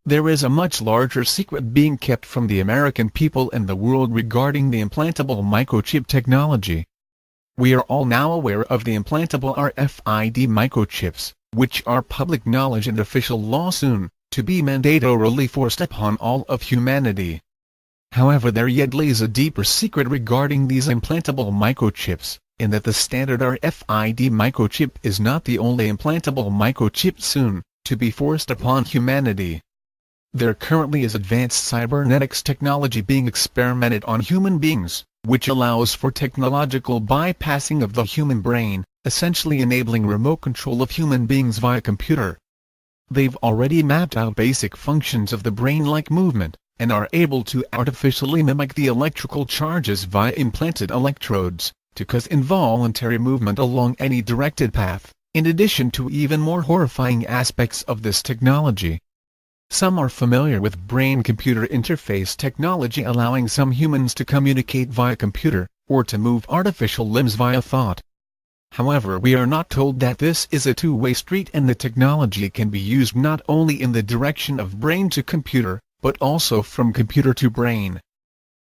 There is a much larger secret being kept from the American people and the world regarding the implantable microchip technology. We are all now aware of the implantable RFID microchips, which are public knowledge and official law soon to be mandatorily forced upon all of humanity. However, there yet lays a deeper secret regarding these implantable microchips, in that the standard RFID microchip is not the only implantable microchip soon to be forced upon humanity. There currently is advanced cybernetics technology being experimented on human beings, which allows for technological bypassing of the human brain, essentially enabling remote control of human beings via computer. They've already mapped out basic functions of the brain like movement, and are able to artificially mimic the electrical charges via implanted electrodes, to cause involuntary movement along any directed path, in addition to even more horrifying aspects of this technology. Some are familiar with brain-computer interface technology, allowing some humans to communicate via computer, or to move artificial limbs via thought. However, we are not told that this is a two-way street and the technology can be used not only in the direction of brain to computer, but also from computer to brain.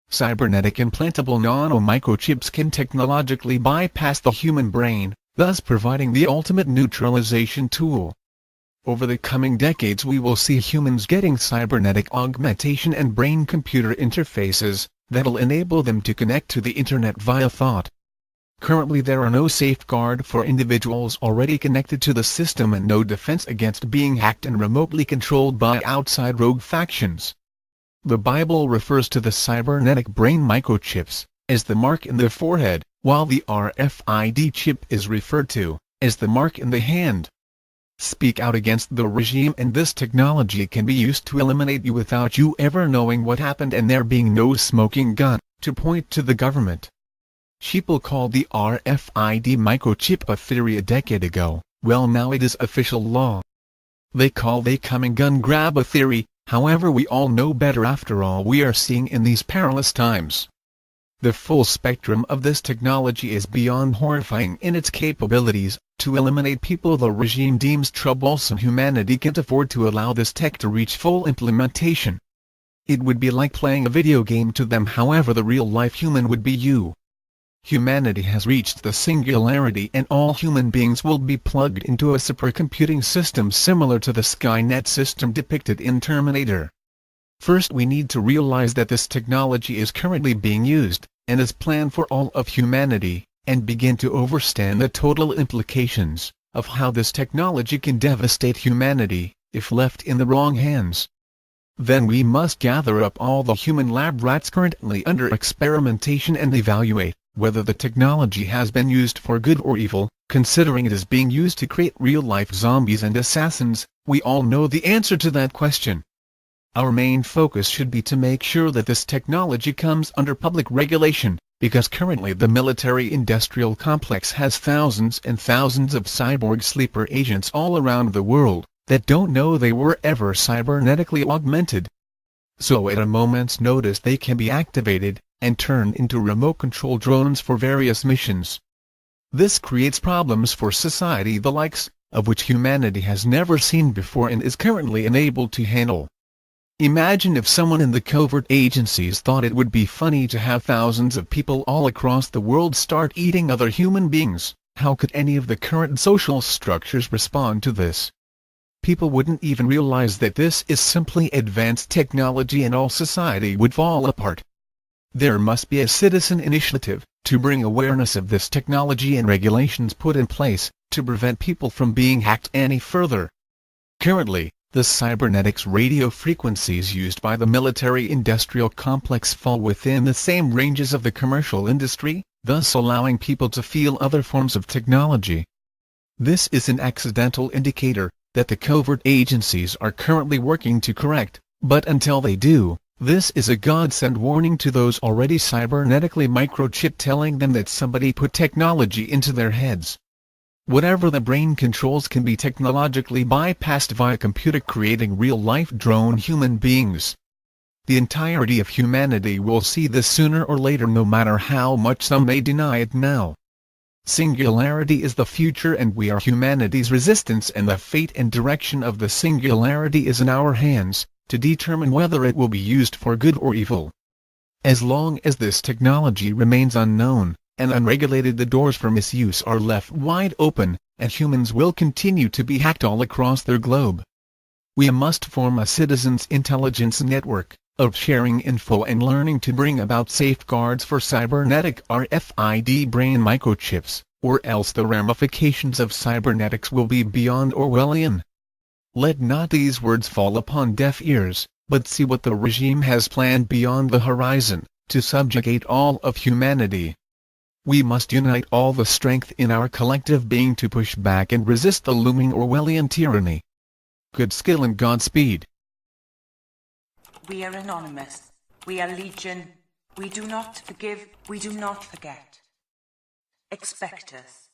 Cybernetic implantable nanomicrochips can technologically bypass the human brain, thus providing the ultimate neutralization tool. Over the coming decades we will see humans getting cybernetic augmentation and brain-computer interfaces that'll enable them to connect to the internet via thought. Currently there are no safeguard for individuals already connected to the system and no defense against being hacked and remotely controlled by outside rogue factions. The Bible refers to the cybernetic brain microchips as the mark in the forehead, while the RFID chip is referred to as the mark in the hand. Speak out against the regime and this technology can be used to eliminate you without you ever knowing what happened and there being no smoking gun to point to the government. People called the RFID microchip a theory a decade ago, well now it is official law. They call the coming gun grab a theory, however we all know better after all we are seeing in these perilous times. The full spectrum of this technology is beyond horrifying in its capabilities. To eliminate people the regime deems troublesome, humanity can't afford to allow this tech to reach full implementation. It would be like playing a video game to them, however the real-life human would be you. Humanity has reached the singularity and all human beings will be plugged into a supercomputing system similar to the Skynet system depicted in Terminator. First we need to realize that this technology is currently being used, and is planned for all of humanity, and begin to understand the total implications of how this technology can devastate humanity, if left in the wrong hands. Then we must gather up all the human lab rats currently under experimentation and evaluate whether the technology has been used for good or evil. Considering it is being used to create real-life zombies and assassins, we all know the answer to that question. Our main focus should be to make sure that this technology comes under public regulation, because currently the military-industrial complex has thousands and thousands of cyborg sleeper agents all around the world, that don't know they were ever cybernetically augmented. So at a moment's notice they can be activated, and turned into remote-control drones for various missions. This creates problems for society the likes of which humanity has never seen before and is currently unable to handle. Imagine if someone in the covert agencies thought it would be funny to have thousands of people all across the world start eating other human beings. How could any of the current social structures respond to this? People wouldn't even realize that this is simply advanced technology and all society would fall apart. There must be a citizen initiative to bring awareness of this technology and regulations put in place to prevent people from being hacked any further. Currently, the cybernetics radio frequencies used by the military-industrial complex fall within the same ranges of the commercial industry, thus allowing people to feel other forms of technology. This is an accidental indicator that the covert agencies are currently working to correct, but until they do, this is a godsend warning to those already cybernetically microchipped, telling them that somebody put technology into their heads. Whatever the brain controls can be technologically bypassed via computer, creating real-life drone human beings. The entirety of humanity will see this sooner or later, no matter how much some may deny it now. Singularity is the future and we are humanity's resistance, and the fate and direction of the singularity is in our hands, to determine whether it will be used for good or evil. As long as this technology remains unknown and unregulated, the doors for misuse are left wide open, and humans will continue to be hacked all across their globe. We must form a citizens' intelligence network of sharing info and learning to bring about safeguards for cybernetic RFID brain microchips, or else the ramifications of cybernetics will be beyond Orwellian. Let not these words fall upon deaf ears, but see what the regime has planned beyond the horizon, to subjugate all of humanity. We must unite all the strength in our collective being to push back and resist the looming Orwellian tyranny. Good skill and Godspeed. We are anonymous. We are legion. We do not forgive. We do not forget. Expect us.